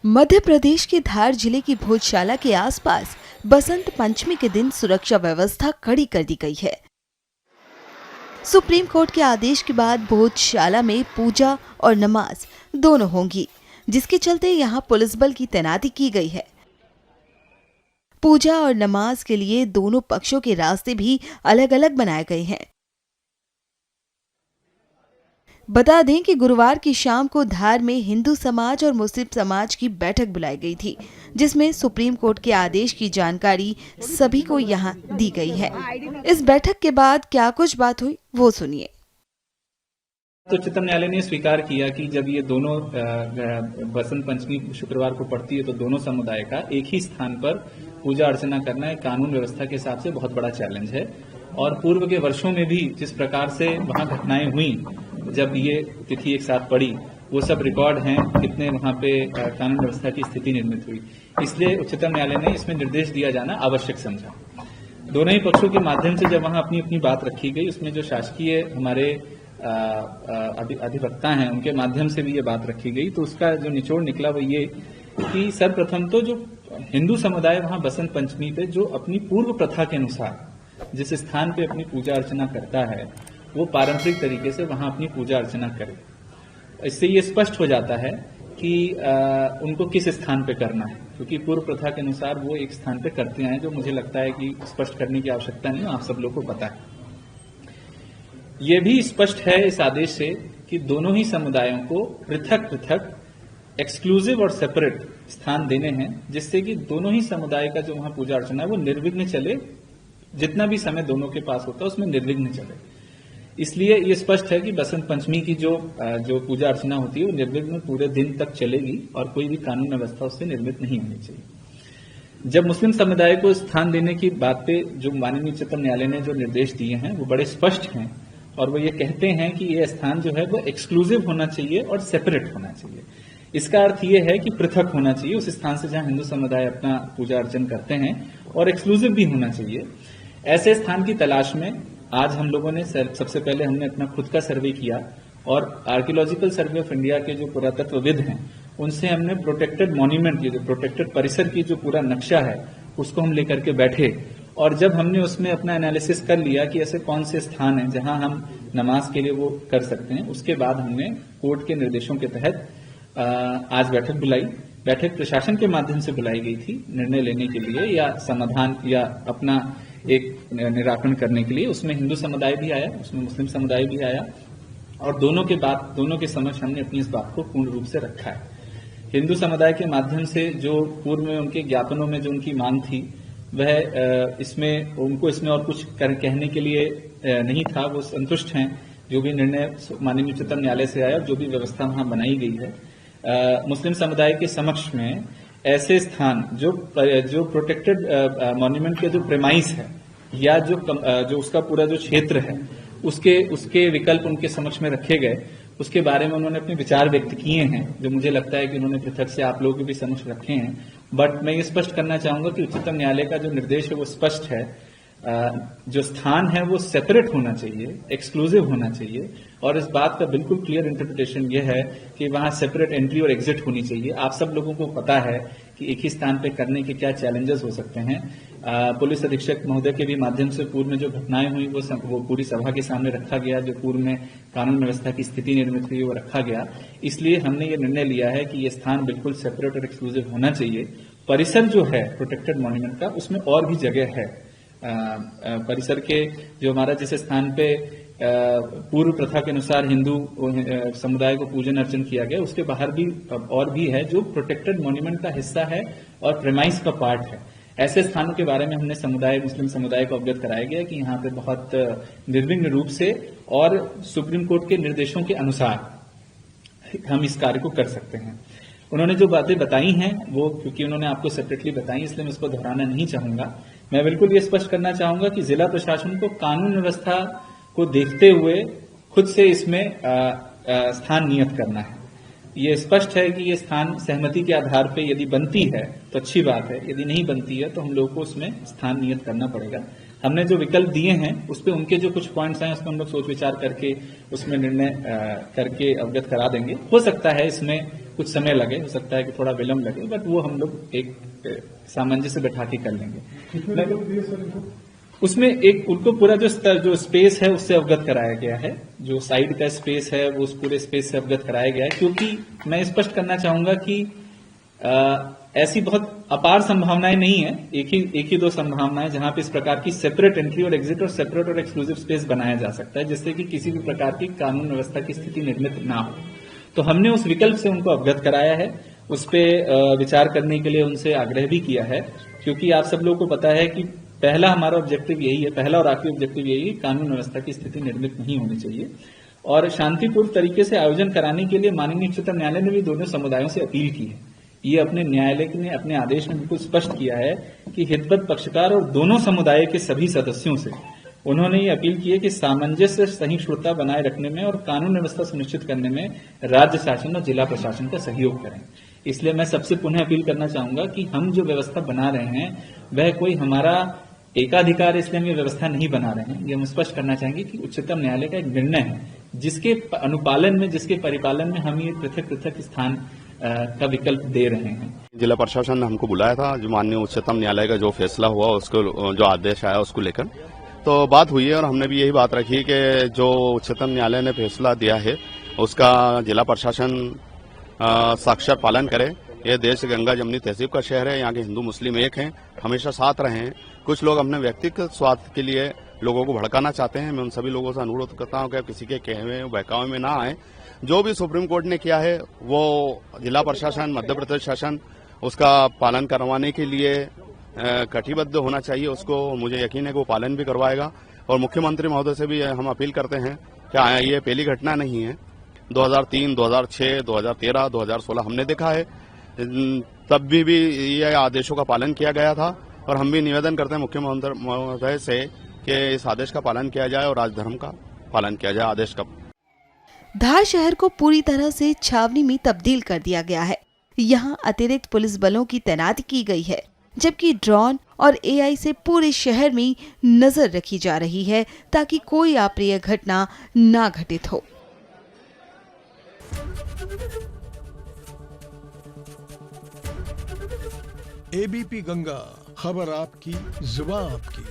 मध्य प्रदेश के धार जिले की भोजशाला के आसपास बसंत पंचमी के दिन सुरक्षा व्यवस्था कड़ी कर दी गई है। सुप्रीम कोर्ट के आदेश के बाद भोजशाला में पूजा और नमाज दोनों होंगी, जिसके चलते यहां पुलिस बल की तैनाती की गई है। पूजा और नमाज के लिए दोनों पक्षों के रास्ते भी अलग अलग बनाए गए हैं। बता दें कि गुरुवार की शाम को धार में हिंदू समाज और मुस्लिम समाज की बैठक बुलाई गई थी, जिसमें सुप्रीम कोर्ट के आदेश की जानकारी सभी को यहां दी गई है। इस बैठक के बाद क्या कुछ बात हुई, वो सुनिए। तो उच्चतम न्यायालय ने स्वीकार किया कि जब ये दोनों बसंत पंचमी शुक्रवार को पड़ती है तो दोनों समुदाय का एक ही स्थान पर पूजा अर्चना करना एक कानून व्यवस्था के हिसाब से बहुत बड़ा चैलेंज है। और पूर्व के वर्षों में भी जिस प्रकार से वहां घटनाएं हुई जब ये तिथि एक साथ पड़ी, वो सब रिकॉर्ड हैं, कितने वहां पे कानून व्यवस्था की स्थिति निर्मित हुई। इसलिए उच्चतम न्यायालय ने इसमें निर्देश दिया जाना आवश्यक समझा। दोनों ही पक्षों के माध्यम से जब वहां अपनी अपनी बात रखी गई, उसमें जो शासकीय हमारे अधिवक्ता हैं उनके माध्यम से भी ये बात रखी गई, तो उसका जो निचोड़ निकला वो ये कि सर्वप्रथम तो जो हिंदू समुदाय वहां बसंत पंचमी पे जो अपनी पूर्व प्रथा के अनुसार जिस स्थान पे अपनी पूजा अर्चना करता है, वो पारंपरिक तरीके से वहां अपनी पूजा अर्चना करे। इससे ये स्पष्ट हो जाता है कि उनको किस स्थान पे करना है, क्योंकि पूर्व प्रथा के अनुसार वो एक स्थान पे करते हैं, जो मुझे लगता है कि स्पष्ट करने की आवश्यकता नहीं, आप सब लोग को पता है। ये भी स्पष्ट है इस आदेश से कि दोनों ही समुदायों को पृथक पृथक एक्सक्लूसिव और सेपरेट स्थान देने हैं, जिससे कि दोनों ही समुदाय का जो वहां पूजा अर्चना है वो निर्विघ्न चले, जितना भी समय दोनों के पास होता है उसमें निर्विघ्न चले। इसलिए ये स्पष्ट है कि बसंत पंचमी की जो पूजा अर्चना होती है वो निर्विघ्न पूरे दिन तक चलेगी और कोई भी कानून व्यवस्था उससे निर्मित नहीं होनी चाहिए। जब मुस्लिम समुदाय को स्थान देने की बात पे जो माननीय उच्चतम न्यायालय ने जो निर्देश दिए हैं वो बड़े स्पष्ट हैं, और वो ये कहते हैं कि ये स्थान जो है वो एक्सक्लूसिव होना चाहिए और सेपरेट होना चाहिए। इसका अर्थ ये है कि पृथक होना चाहिए उस स्थान से जहां हिंदू समुदाय अपना पूजा अर्चन करते हैं, और एक्सक्लूसिव भी होना चाहिए। ऐसे स्थान की तलाश में आज हम लोगों ने सबसे पहले हमने अपना खुद का सर्वे किया, और आर्कियोलॉजिकल सर्वे ऑफ इंडिया के जो पुरातत्वविद हैं उनसे हमने प्रोटेक्टेड मॉन्यूमेंट की जो प्रोटेक्टेड परिसर की जो पूरा नक्शा है उसको हम लेकर के बैठे, और जब हमने उसमें अपना एनालिसिस कर लिया कि ऐसे कौन से स्थान हैं जहां हम नमाज के लिए वो कर सकते हैं, उसके बाद हमने कोर्ट के निर्देशों के तहत आज बैठक बुलाई। बैठक प्रशासन के माध्यम से बुलाई गई थी निर्णय लेने के लिए या समाधान या अपना एक निराकरण करने के लिए। उसमें हिंदू समुदाय भी आया, उसमें मुस्लिम समुदाय भी आया, और दोनों के समक्ष हमने अपनी इस बात को पूर्ण रूप से रखा है। हिंदू समुदाय के माध्यम से जो पूर्व में उनके ज्ञापनों में जो उनकी मांग थी वह इसमें उनको इसमें और कुछ कहने के लिए नहीं था, वो संतुष्ट हैं जो भी निर्णय माननीय उच्चतम न्यायालय से आया, जो भी व्यवस्था वहां बनाई गई है। मुस्लिम समुदाय के समक्ष में ऐसे स्थान जो प्रोटेक्टेड मॉन्यूमेंट के जो प्रेमाइस है या जो उसका पूरा जो क्षेत्र है उसके विकल्प उनके समक्ष में रखे गए, उसके बारे में उन्होंने अपने विचार व्यक्त किए हैं, जो मुझे लगता है कि उन्होंने पृथक से आप लोगों के भी समक्ष रखे हैं। बट मैं ये स्पष्ट करना चाहूंगा कि उच्चतम न्यायालय का जो निर्देश है वो स्पष्ट है, जो स्थान है वो सेपरेट होना चाहिए, एक्सक्लूसिव होना चाहिए, और इस बात का बिल्कुल क्लियर इंटरप्रिटेशन ये है कि वहां सेपरेट एंट्री और एग्जिट होनी चाहिए। आप सब लोगों को पता है कि एक ही स्थान पे करने के क्या चैलेंजेस हो सकते हैं। पुलिस अधीक्षक महोदय के भी माध्यम से पूर्व में जो घटनाएं हुई वो पूरी सभा के सामने रखा गया, जो पूर्व में कानून व्यवस्था की स्थिति निर्मित हुई वो रखा गया। इसलिए हमने ये निर्णय लिया है कि ये स्थान बिल्कुल सेपरेट और एक्सक्लूसिव होना चाहिए। परिसर जो है प्रोटेक्टेड मॉन्यूमेंट का उसमें और भी जगह है। परिसर के जो हमारा जिस स्थान पे पूर्व प्रथा के अनुसार हिंदू समुदाय को पूजन अर्चन किया गया, उसके बाहर भी और भी है जो प्रोटेक्टेड मॉन्यूमेंट का हिस्सा है और प्रेमाइस का पार्ट है। ऐसे स्थानों के बारे में हमने मुस्लिम समुदाय को अवगत कराया गया कि यहाँ पे बहुत निर्विघ्न रूप से और सुप्रीम कोर्ट के निर्देशों के अनुसार हम इस कार्य को कर सकते हैं। उन्होंने जो बातें बताई हैं वो क्योंकि उन्होंने आपको सेपरेटली बताई, इसलिए मैं इसको दोहराना नहीं चाहूंगा। मैं बिल्कुल ये स्पष्ट करना चाहूंगा कि जिला प्रशासन को कानून व्यवस्था को देखते हुए खुद से इसमें स्थान नियत करना है। ये स्पष्ट है कि ये स्थान सहमति के आधार पे यदि बनती है तो अच्छी बात है, यदि नहीं बनती है तो हम लोगों को उसमें स्थान नियत करना पड़ेगा। हमने जो विकल्प दिए हैं उस पर उनके जो कुछ पॉइंट्स हैं उस पर हम लोग सोच विचार करके उसमें निर्णय करके अवगत करा देंगे। हो सकता है इसमें कुछ समय लगे, हो सकता है कि थोड़ा विलम्ब लगे, बट वो हम लोग एक सामंजस्य बैठा के कर लेंगे। उसमें एक उनको पूरा जो स्पेस है उससे अवगत कराया गया है, जो साइड का स्पेस है वो उस पूरे स्पेस से अवगत कराया गया है, क्योंकि मैं स्पष्ट करना चाहूंगा कि ऐसी बहुत अपार संभावनाएं नहीं है, एक ही दो संभावनाएं जहां पे इस प्रकार की सेपरेट एंट्री और एग्जिट और सेपरेट और एक्सक्लूसिव स्पेस बनाया जा सकता है, जिससे कि किसी भी प्रकार की कानून व्यवस्था की स्थिति निर्मित ना हो। तो हमने उस विकल्प से उनको अवगत कराया है, उस पर विचार करने के लिए उनसे आग्रह भी किया है, क्योंकि आप सब लोगों को पता है कि पहला हमारा ऑब्जेक्टिव यही है, पहला और आखिरी ऑब्जेक्टिव यही है, कानून व्यवस्था की स्थिति निर्मित नहीं होनी चाहिए। और शांतिपूर्ण तरीके से आयोजन कराने के लिए माननीय उच्चतम न्यायालय ने भी दोनों समुदायों से अपील की है। ये अपने न्यायालय ने अपने आदेश में बिल्कुल स्पष्ट किया है कि हितबद्ध पक्षकार और दोनों समुदाय के सभी सदस्यों से उन्होंने ये अपील की है कि सामंजस्य सहिष्णुता बनाए रखने में और कानून व्यवस्था सुनिश्चित करने में राज्य शासन और जिला प्रशासन का सहयोग करें। इसलिए मैं सबसे पुनः अपील करना चाहूंगा कि हम जो व्यवस्था बना रहे हैं वह कोई हमारा एकाधिकार इसलिए हम ये व्यवस्था नहीं बना रहे हैं। ये हम स्पष्ट करना चाहेंगे कि उच्चतम न्यायालय का एक निर्णय है, जिसके अनुपालन में, जिसके परिपालन में हम ये पृथक पृथक स्थान का विकल्प दे रहे हैं। जिला प्रशासन ने हमको बुलाया था, जो माननीय उच्चतम न्यायालय का जो फैसला हुआ उसको, जो आदेश आया उसको लेकर तो बात हुई है, और हमने भी यही बात रखी कि जो उच्चतम न्यायालय ने फैसला दिया है उसका जिला प्रशासन साक्षर पालन करे। ये देश गंगा जमुनी तहजीब का शहर है, यहाँ के हिंदू मुस्लिम एक हैं, हमेशा साथ रहे हैं। कुछ लोग अपने व्यक्तिगत स्वार्थ के लिए लोगों को भड़काना चाहते हैं। मैं उन सभी लोगों से अनुरोध करता हूँ कि किसी के कहे बहकावे में ना आए। जो भी सुप्रीम कोर्ट ने किया है वो जिला प्रशासन, मध्य प्रदेश शासन उसका पालन करवाने के लिए कटिबद्ध होना चाहिए। उसको मुझे यकीन है कि वो पालन भी करवाएगा। और मुख्यमंत्री महोदय से भी हम अपील करते हैं कि ये पहली घटना नहीं है, 2003, 2006, 2013, 2016 हमने देखा है, तब भी ये आदेशों का पालन किया गया था। और हम भी निवेदन करते हैं मुख्यमंत्री महोदय से कि इस आदेश का पालन किया जाए और राजधर्म का पालन किया जाए। आदेश का धार शहर को पूरी तरह से छावनी में तब्दील कर दिया गया है। यहाँ अतिरिक्त पुलिस बलों की तैनाती की गई है, जबकि ड्रोन और एआई से पूरे शहर में नजर रखी जा रही है ताकि कोई अप्रिय घटना ना घटित हो। एबीपी गंगा, खबर आपकी, जुबान आपकी।